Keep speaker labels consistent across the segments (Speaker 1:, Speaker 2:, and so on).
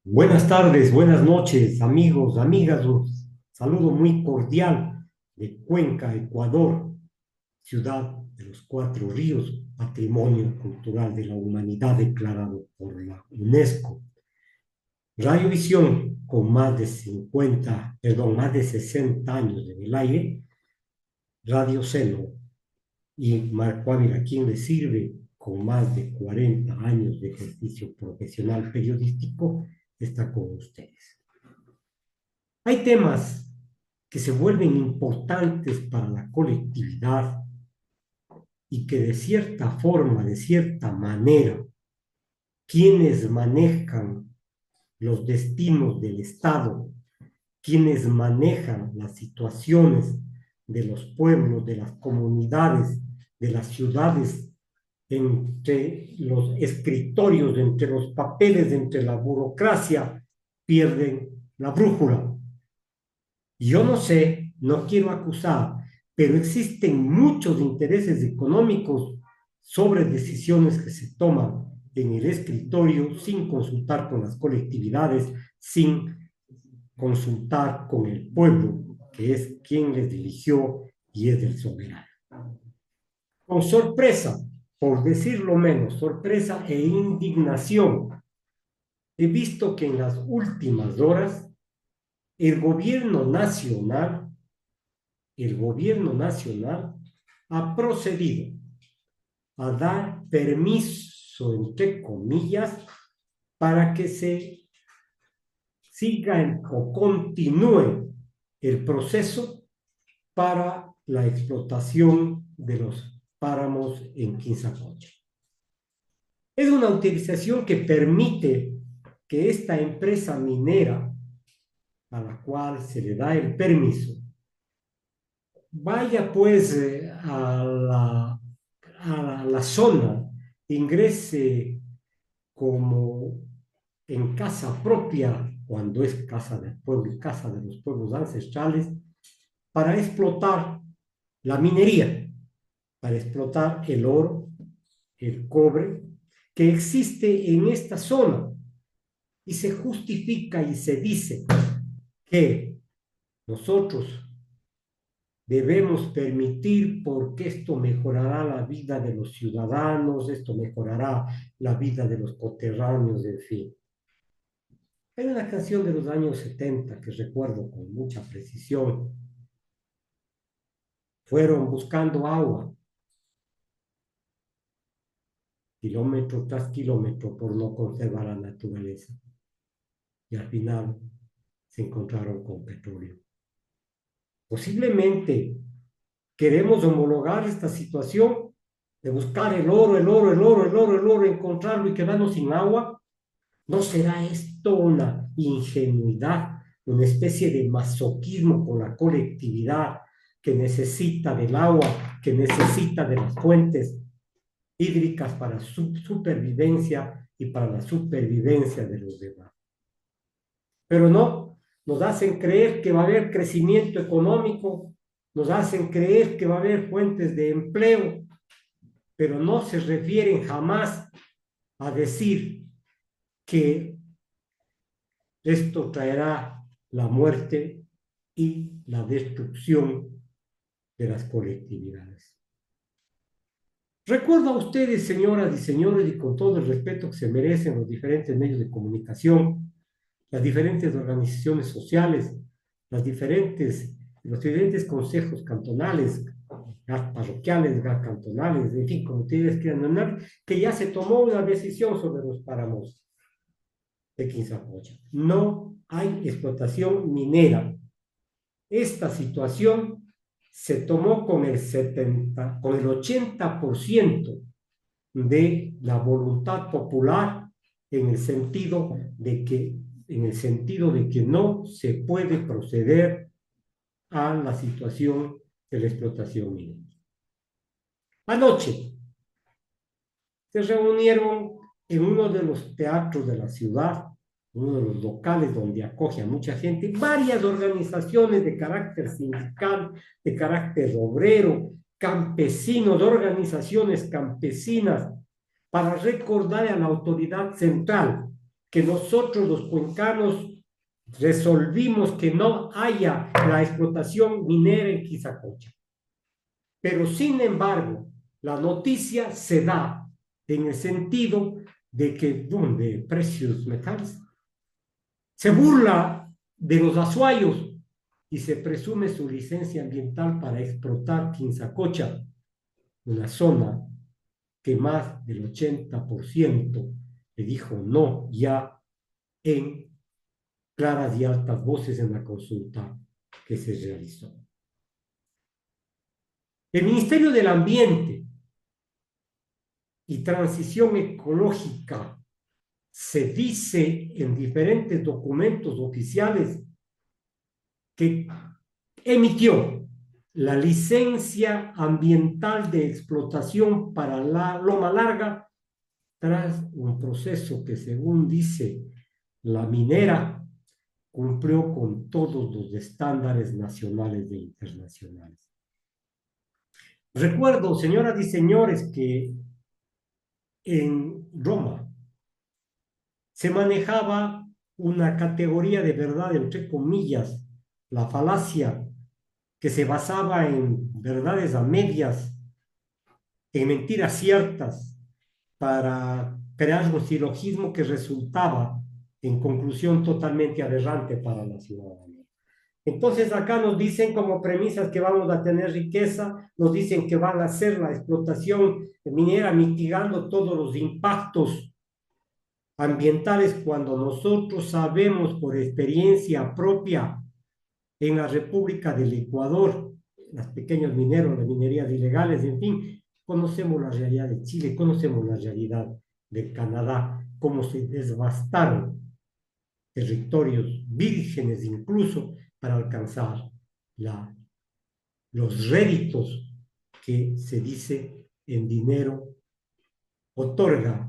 Speaker 1: Buenas tardes, buenas noches, amigos, amigas. Un saludo muy cordial de Cuenca, Ecuador, ciudad de los Cuatro Ríos, Patrimonio Cultural de la Humanidad declarado por la UNESCO. Radiovisión, con más de 50, perdón, más de 60 años en el aire, Radio Seno y Marco Ávila, quien le sirve con más de 40 años de ejercicio profesional periodístico, está con ustedes. Hay temas que se vuelven importantes para la colectividad y que de cierta forma, de cierta manera, quienes manejan los destinos del Estado, quienes manejan las situaciones de los pueblos, de las comunidades, de las ciudades, entre los escritorios, entre los papeles, entre la burocracia, pierden la brújula. Yo no sé, no quiero acusar, pero existen muchos intereses económicos sobre decisiones que se toman en el escritorio sin consultar con las colectividades, sin consultar con el pueblo, que es quien les eligió y es el soberano. Con sorpresa, por decirlo menos, sorpresa e indignación, he visto que en las últimas horas el gobierno nacional el gobierno nacional ha procedido a dar permiso, entre comillas, para que se siga o continúe el proceso para la explotación de los páramos en Quinzacocha. Es una autorización que permite que esta empresa minera a la cual se le da el permiso vaya pues a la zona, ingrese como en casa propia, cuando es casa del pueblo y casa de los pueblos ancestrales, para explotar la minería, para explotar el oro, el cobre, que existe en esta zona. Y se justifica y se dice que nosotros debemos permitir porque esto mejorará la vida de los ciudadanos, esto mejorará la vida de los coterráneos, en fin. Hay una canción de los años 70 que recuerdo con mucha precisión. Fueron buscando agua, kilómetro tras kilómetro, por no conservar la naturaleza. Y al final se encontraron con petróleo. Posiblemente queremos homologar esta situación de buscar el oro, el oro, el oro, el oro, el oro, encontrarlo y quedarnos sin agua. ¿No será esto una ingenuidad, una especie de masoquismo con la colectividad que necesita del agua, que necesita de las fuentes hídricas para su supervivencia y para la supervivencia de los demás? Pero no, nos hacen creer que va a haber crecimiento económico, nos hacen creer que va a haber fuentes de empleo, pero no se refieren jamás a decir que esto traerá la muerte y la destrucción de las colectividades. Recuerdo a ustedes, señoras y señores, y con todo el respeto que se merecen los diferentes medios de comunicación, las diferentes organizaciones sociales, los diferentes consejos cantonales, GAC parroquiales, GAC cantonales, en fin, como ustedes quieran nombrar, que ya se tomó una decisión sobre los páramos de Quinzacocha. No hay explotación minera. Esta situación se tomó con el 80% de la voluntad popular en el sentido de que no se puede proceder a la situación de la explotación minera. Anoche se reunieron en uno de los teatros de la ciudad, uno de los locales donde acoge a mucha gente, varias organizaciones de carácter sindical, de carácter obrero, campesinos, organizaciones campesinas, para recordar a la autoridad central que nosotros los cuencanos resolvimos que no haya la explotación minera en Quizacocha. Pero sin embargo, la noticia se da en el sentido de que, de precios metales, se burla de los azuayos y se presume su licencia ambiental para explotar Quinzacocha, una zona que más del 80% le dijo no ya en claras y altas voces en la consulta que se realizó. El Ministerio del Ambiente y Transición Ecológica se dice en diferentes documentos oficiales que emitió la licencia ambiental de explotación para la Loma Larga tras un proceso que, según dice la minera, cumplió con todos los estándares nacionales e internacionales. Recuerdo, señoras y señores, que en Roma se manejaba una categoría de verdad, entre comillas, la falacia, que se basaba en verdades a medias, en mentiras ciertas, para crear un silogismo que resultaba en conclusión totalmente aberrante para la ciudadanía. Entonces acá nos dicen como premisas que vamos a tener riqueza, nos dicen que van a hacer la explotación minera mitigando todos los impactos ambientales, cuando nosotros sabemos por experiencia propia en la República del Ecuador, los pequeños mineros, las minerías ilegales, en fin, conocemos la realidad de Chile, conocemos la realidad de Canadá, cómo se devastaron territorios vírgenes incluso para alcanzar los réditos que se dice en dinero otorga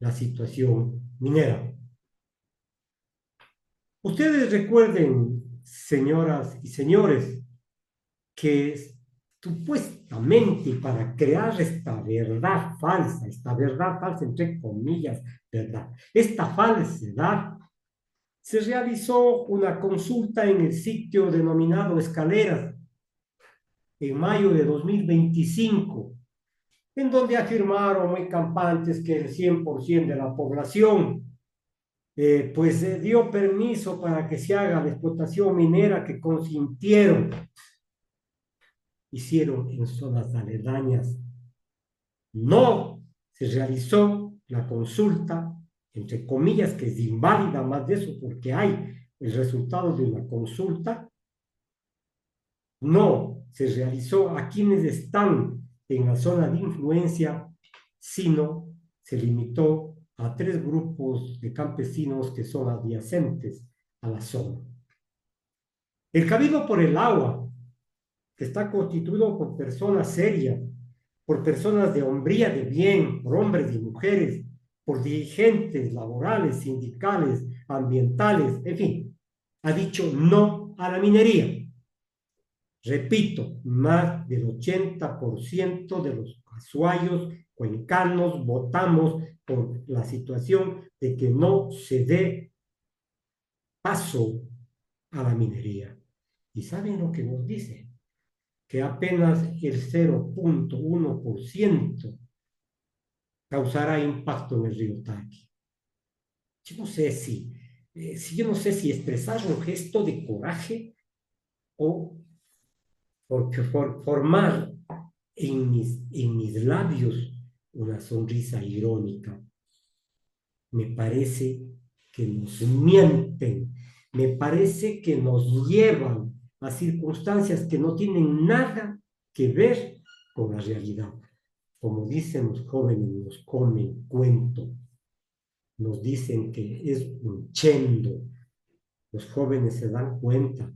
Speaker 1: la situación minera. Ustedes recuerden, señoras y señores, que supuestamente para crear esta verdad falsa entre comillas, verdad, esta falsedad, se realizó una consulta en el sitio denominado Escaleras en mayo de 2025, en donde afirmaron muy campantes que el 100% de la población dio permiso para que se haga la explotación minera que consintieron, hicieron en zonas aledañas. No se realizó la consulta, entre comillas, que es inválida más de eso, porque hay el resultado de una consulta. No se realizó a quienes están en la zona de influencia, sino se limitó a 3 grupos de campesinos que son adyacentes a la zona. El Cabildo por el Agua, que está constituido por personas serias, por personas de hombría de bien, por hombres y mujeres, por dirigentes laborales, sindicales, ambientales, en fin, ha dicho no a la minería. Repito, más del 80% de los azuayos cuencanos votamos por la situación de que no se dé paso a la minería. ¿Y saben lo que nos dice? Que apenas el 0.1% causará impacto en el río Taqui. Yo no sé yo no sé si expresar un gesto de coraje o formar en mis labios una sonrisa irónica. Me parece que nos mienten, me parece que nos llevan a circunstancias que no tienen nada que ver con la realidad. Como dicen los jóvenes, nos comen cuento, nos dicen que es un chendo. Los jóvenes se dan cuenta.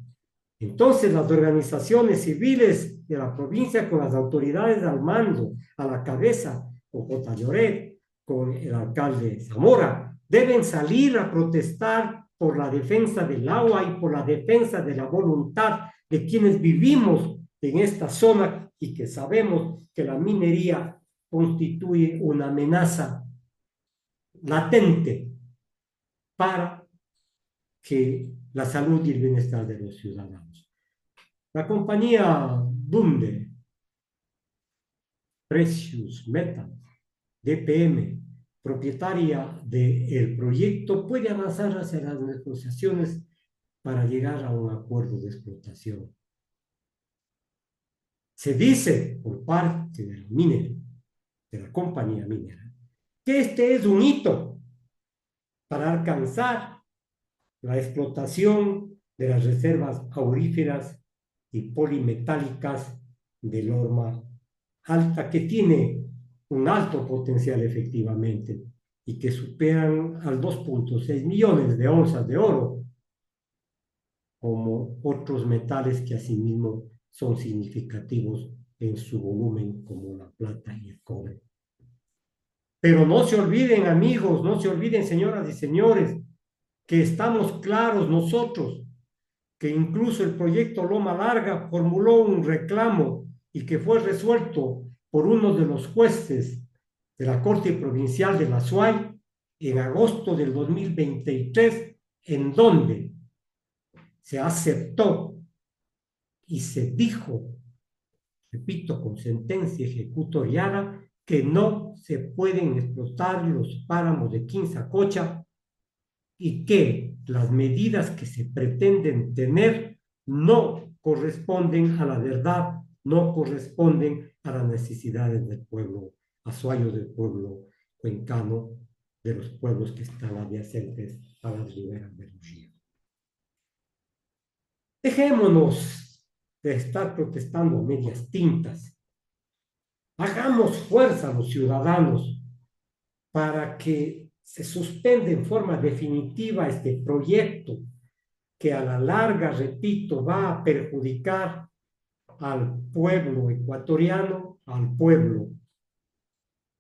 Speaker 1: Entonces las organizaciones civiles de la provincia, con las autoridades al mando, a la cabeza, con J. Lloret, con el alcalde Zamora, deben salir a protestar por la defensa del agua y por la defensa de la voluntad de quienes vivimos en esta zona y que sabemos que la minería constituye una amenaza latente para que la salud y el bienestar de los ciudadanos. La compañía Bunde, Precious Metal, DPM, propietaria del proyecto, puede avanzar hacia las negociaciones para llegar a un acuerdo de explotación. Se dice por parte del minero, de la compañía minera, que este es un hito para alcanzar la explotación de las reservas auríferas y polimetálicas de Lorma Alta, que tiene un alto potencial efectivamente y que superan al 2.6 millones de onzas de oro, como otros metales que asimismo son significativos en su volumen, como la plata y el cobre. Pero no se olviden, amigos, no se olviden, señoras y señores, que estamos claros nosotros, que incluso el proyecto Loma Larga formuló un reclamo y que fue resuelto por uno de los jueces de la Corte Provincial de la SUAY en agosto del 2023, en donde se aceptó y se dijo, repito, con sentencia ejecutoriada, que no se pueden explotar los páramos de Quinzacocha y que las medidas que se pretenden tener no corresponden a la verdad, no corresponden a las necesidades del pueblo azuayo, del pueblo cuencano, de los pueblos que están adyacentes a las riberas del río. Dejémonos de estar protestando a medias tintas. Hagamos fuerza a los ciudadanos para que se suspenda en forma definitiva este proyecto que a la larga, repito, va a perjudicar al pueblo ecuatoriano, al pueblo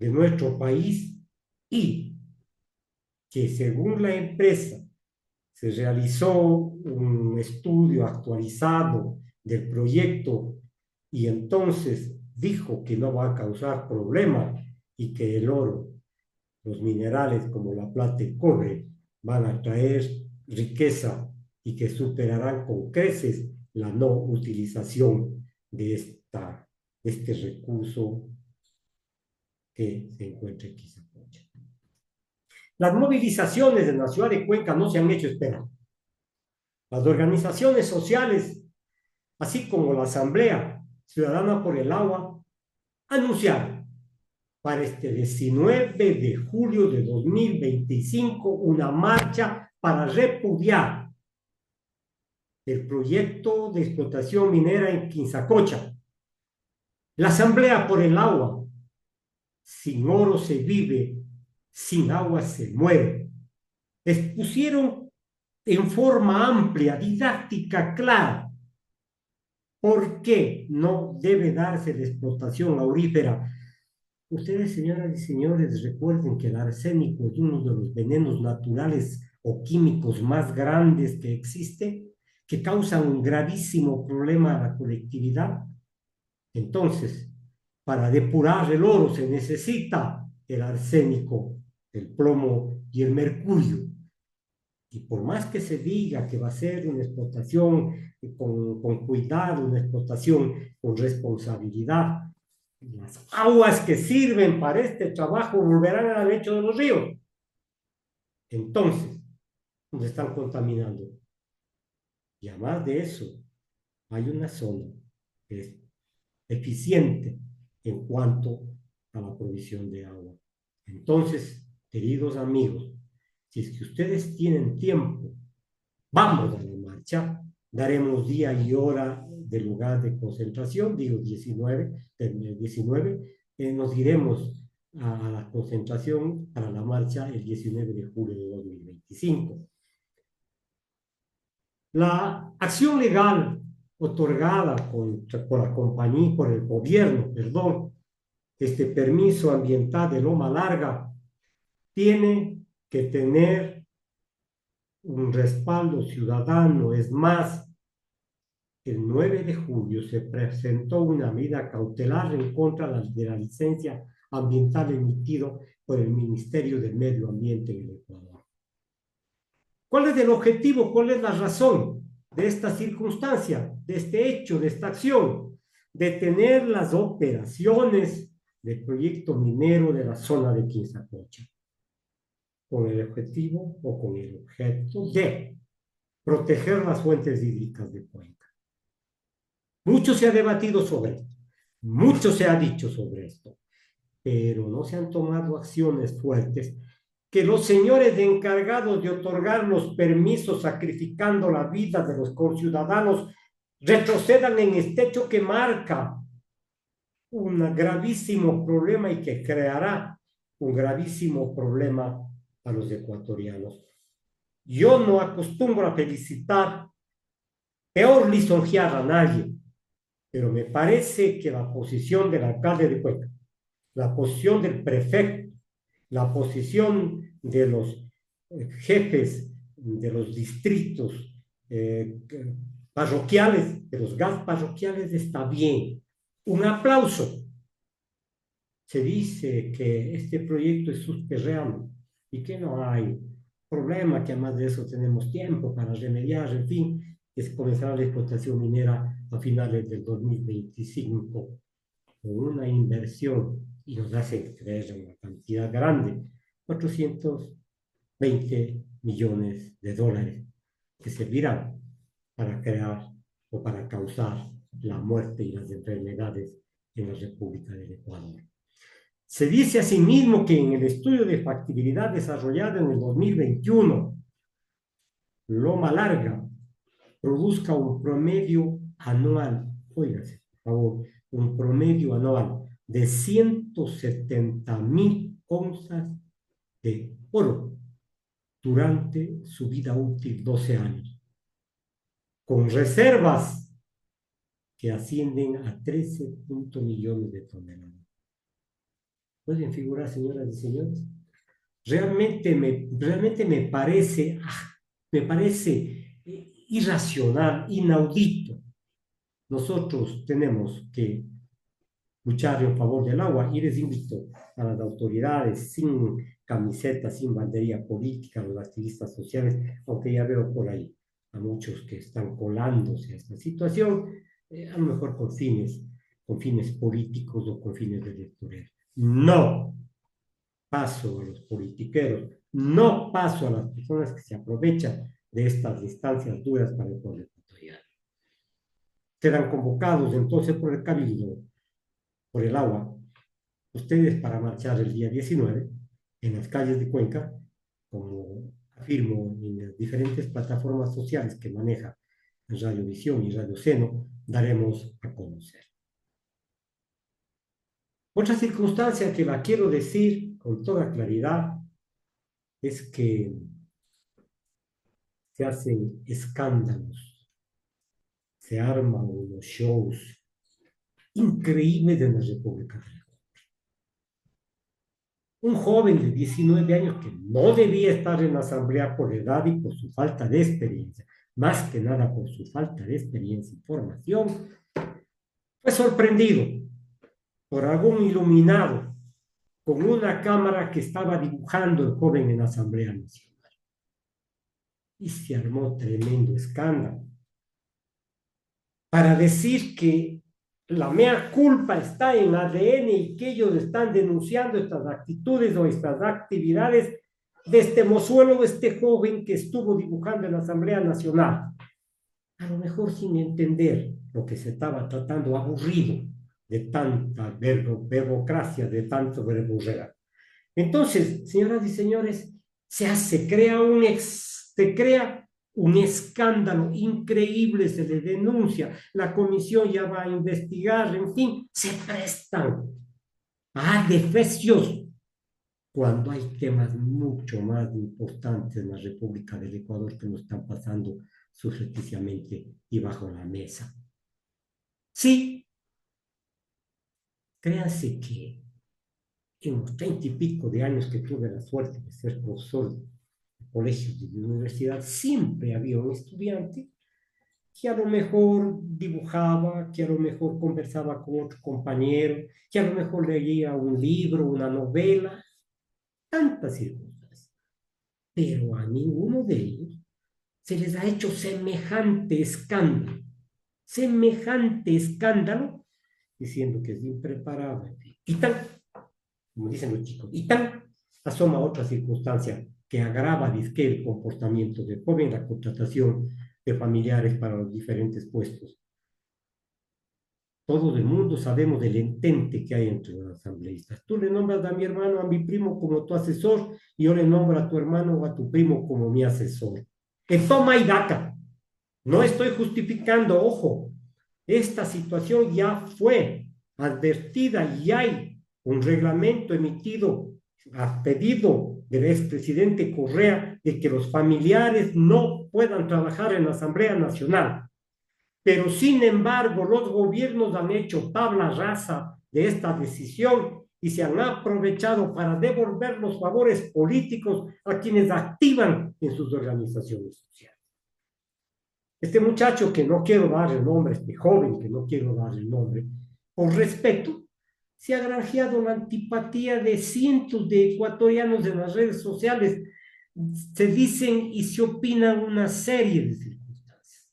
Speaker 1: de nuestro país, y que según la empresa se realizó un estudio actualizado del proyecto y entonces dijo que no va a causar problema y que el oro, los minerales como la plata y cobre van a traer riqueza y que superarán con creces la no utilización de este recurso que se encuentra en Quizacocha. Las movilizaciones de la ciudad de Cuenca no se han hecho esperar. Las organizaciones sociales, así como la Asamblea Ciudadana por el Agua, anunciaron para este 19 de julio de 2025 una marcha para repudiar el proyecto de explotación minera en Quinzacocha. La Asamblea por el Agua, sin oro se vive, sin agua se muere. Expusieron en forma amplia, didáctica, clara, por qué no debe darse la explotación aurífera. Ustedes, señoras y señores, recuerden que el arsénico es uno de los venenos naturales o químicos más grandes que existe, que causan un gravísimo problema a la colectividad. Entonces, para depurar el oro se necesita el arsénico, el plomo y el mercurio. Y por más que se diga que va a ser una explotación con cuidado, una explotación con responsabilidad, las aguas que sirven para este trabajo volverán al lecho de los ríos. Entonces, nos están contaminando. Y además de eso, hay una zona que es eficiente en cuanto a la provisión de agua. Entonces, queridos amigos, si es que ustedes tienen tiempo, vamos a la marcha, daremos día y hora de lugar de concentración, digo 19, nos iremos a la concentración para la marcha el 19 de julio de 2025. La acción legal otorgada por la compañía, por el gobierno, perdón, este permiso ambiental de Loma Larga, tiene que tener un respaldo ciudadano. Es más, el 9 de julio se presentó una medida cautelar en contra de la licencia ambiental emitido por el Ministerio del Medio Ambiente del Ecuador. ¿Cuál es el objetivo? ¿Cuál es la razón de esta circunstancia, de este hecho, de esta acción? Detener las operaciones del proyecto minero de la zona de Quinzacocha, con el objetivo o con el objeto de proteger las fuentes hídricas de Cuenca. Mucho se ha debatido sobre esto, mucho se ha dicho sobre esto, pero no se han tomado acciones fuertes que los señores encargados de otorgar los permisos sacrificando la vida de los conciudadanos retrocedan en este hecho que marca un gravísimo problema y que creará un gravísimo problema a los ecuatorianos. Yo no acostumbro a felicitar, peor lisonjear a nadie, pero me parece que la posición del alcalde de Cuenca, la posición del prefecto, la posición de los jefes de los distritos parroquiales, de los GAS parroquiales, está bien. Un aplauso. Se dice que este proyecto es subterráneo y que no hay problema, que además de eso tenemos tiempo para remediar, en fin, que se comenzará la explotación minera a finales del 2025 con una inversión, y nos hace creer una cantidad grande, 420 millones de dólares, que servirán para crear o para causar la muerte y las enfermedades en la República del Ecuador. Se dice asimismo que en el estudio de factibilidad desarrollado en el 2021, Loma Larga produzca un promedio anual, óigase, por favor, un promedio anual de 170.000 onzas de oro durante su vida útil, 12 años, con reservas que ascienden a 13 millones de toneladas. ¿Pueden figurar, señoras y señores? Realmente me parece irracional, inaudito. Nosotros tenemos que luchar en favor del agua y les invito a las autoridades sin camiseta, sin bandería política, a los activistas sociales, aunque ya veo por ahí a muchos que están colándose a esta situación, a lo mejor con fines políticos o con fines electorales. No paso a los politiqueros, no paso a las personas que se aprovechan de estas distancias duras para el pueblo ecuatoriano. Quedan convocados entonces por el Cabildo, por el agua, ustedes para marchar el día 19 en las calles de Cuenca, como afirmo en las diferentes plataformas sociales que maneja Radio Visión y Radio Seno, daremos a conocer. Otra circunstancia que la quiero decir con toda claridad es que se hacen escándalos, se arman unos shows increíbles en la República del Ecuador. Un joven de 19 años que no debía estar en la asamblea por edad y por su falta de experiencia, más que nada por su falta de experiencia y formación, fue sorprendido por algún iluminado con una cámara que estaba dibujando el joven en la Asamblea Nacional. Y se armó tremendo escándalo para decir que la mea culpa está en ADN y que ellos están denunciando estas actitudes o estas actividades de este mozuelo, de este joven que estuvo dibujando en la Asamblea Nacional. A lo mejor sin entender lo que se estaba tratando, aburrido de tanta burocracia, de tanto verborrea. Entonces, señoras y señores, se crea un escándalo increíble, se le denuncia, la comisión ya va a investigar, en fin, se prestan a defesios cuando hay temas mucho más importantes en la República del Ecuador que nos están pasando subrepticiamente y bajo la mesa. Sí, créanse que en los 30 y pico de años que tuve la suerte de ser profesor de colegios y de universidad, siempre había un estudiante que a lo mejor dibujaba, que a lo mejor conversaba con otro compañero, que a lo mejor leía un libro, una novela, tantas circunstancias. Pero a ninguno de ellos se les ha hecho semejante escándalo, diciendo que es impreparable. Y tan, como dicen los chicos, y tan asoma otra circunstancia que agrava disque el comportamiento del joven, la contratación de familiares para los diferentes puestos. Todo el mundo sabemos del entente que hay entre los asambleístas. Tú le nombras a mi hermano, a mi primo como tu asesor, y yo le nombro a tu hermano o a tu primo como mi asesor. En toma y daca. No estoy justificando, ojo, esta situación ya fue advertida y hay un reglamento emitido a pedido del expresidente Correa de que los familiares no puedan trabajar en la Asamblea Nacional. Pero sin embargo, los gobiernos han hecho tabla rasa de esta decisión y se han aprovechado para devolver los favores políticos a quienes activan en sus organizaciones sociales. Este muchacho, que no quiero dar el nombre, este joven que no quiero dar el nombre, por respeto, se ha granjeado la antipatía de cientos de ecuatorianos en las redes sociales. Se dicen y se opinan una serie de circunstancias.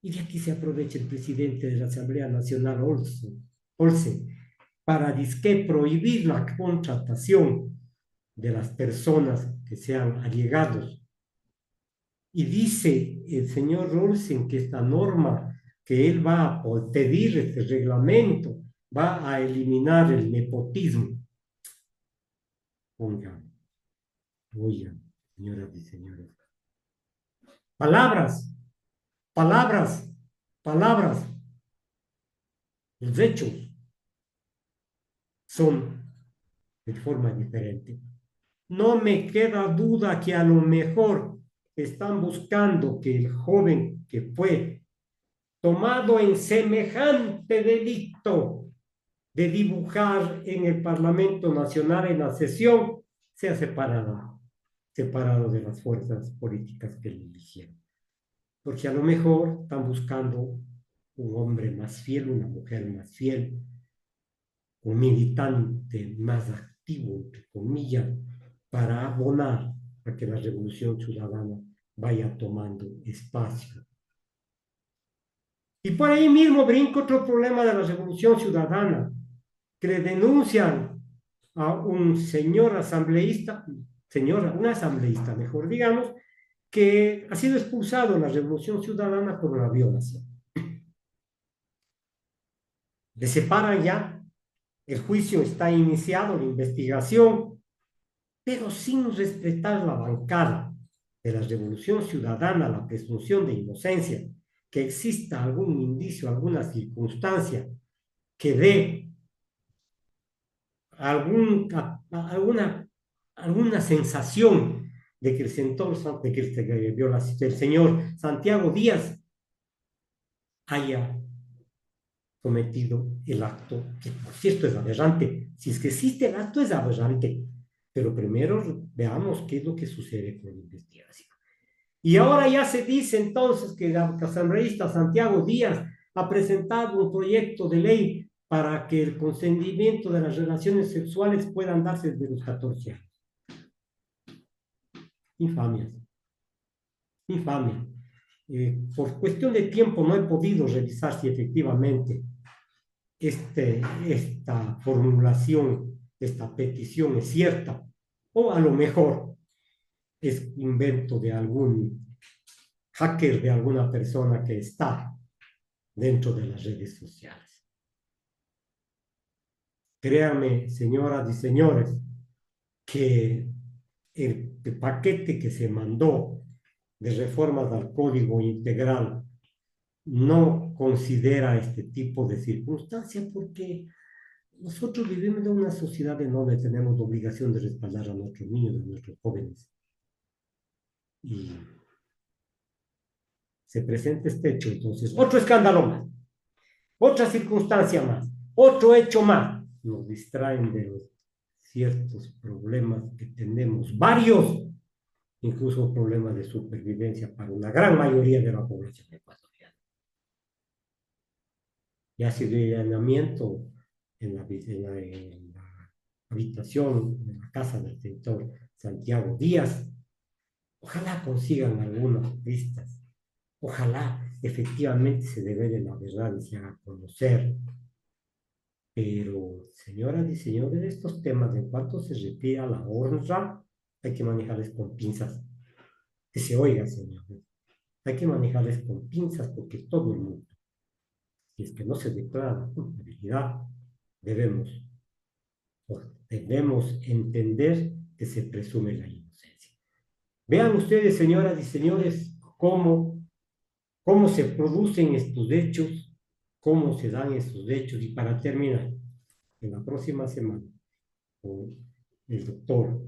Speaker 1: Y de aquí se aprovecha el presidente de la Asamblea Nacional, Olsen, para disque prohibir la contratación de las personas que sean allegados. Y dice el señor Olsen que esta norma que él va a pedir, este reglamento, va a eliminar el nepotismo. Oigan, señoras y señores. Palabras, palabras, palabras. Los hechos son de forma diferente. No me queda duda que a lo mejor están buscando que el joven que fue tomado en semejante delito de dibujar en el Parlamento Nacional en la sesión, sea separado de las fuerzas políticas que le eligieron. Porque a lo mejor están buscando un hombre más fiel, una mujer más fiel, un militante más activo, entre comillas, para abonar a que la revolución ciudadana vaya tomando espacio. Y por ahí mismo brinca otro problema de la revolución ciudadana, que le denuncian a un señor asambleísta, una asambleísta, mejor digamos, que ha sido expulsado en la revolución ciudadana por una violación. Le separan ya, el juicio está iniciado, la investigación, pero sin respetar la bancada de la revolución ciudadana, la presunción de inocencia, que exista algún indicio, alguna circunstancia que dé alguna sensación de que el señor Santiago Díaz haya cometido el acto, que por cierto es aberrante. Si es que existe el acto, es aberrante. Pero primero veamos qué es lo que sucede con la investigación. Y ahora ya se dice entonces que el asambleísta Santiago Díaz ha presentado un proyecto de ley para que el consentimiento de las relaciones sexuales puedan darse desde los 14 años. Infamias. Infamia. Por cuestión de tiempo no he podido revisar si efectivamente esta formulación, esta petición es cierta, o a lo mejor es invento de algún hacker, de alguna persona que está dentro de las redes sociales. Créanme, señoras y señores, que el paquete que se mandó de reformas al Código Integral no considera este tipo de circunstancias porque nosotros vivimos en una sociedad en donde tenemos obligación de respaldar a nuestros niños, a nuestros jóvenes. Y se presenta este hecho, entonces, otro escándalo más, otra circunstancia más, otro hecho más, nos distraen de los ciertos problemas que tenemos, varios, incluso problemas de supervivencia para una gran mayoría de la población ecuatoriana. Y ha sido el allanamiento en la habitación, en la casa del señor Santiago Díaz. Ojalá consigan algunas pistas. Ojalá efectivamente se devele la verdad y se haga conocer. Pero, señoras y señores, estos temas, en cuanto se refiere a la honra, hay que manejarles con pinzas. Que se oiga, señores. Hay que manejarles con pinzas porque todo el mundo, si es que no se declara la culpabilidad, debemos, debemos entender que se presume la inocencia. Vean ustedes, señoras y señores, cómo se producen estos hechos, cómo se dan estos hechos. Y para terminar, en la próxima semana, con el doctor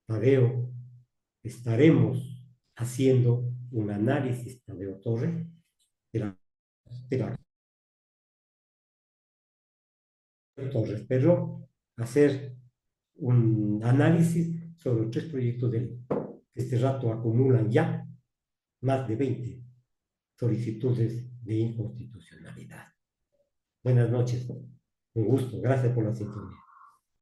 Speaker 1: Tadeo, estaremos haciendo un análisis, Tadeo Torre, de la Torres Perro, hacer un análisis sobre 3 proyectos de ley que este rato acumulan ya más de 20 solicitudes de inconstitucionalidad. Buenas noches, un gusto, gracias por la sintonía.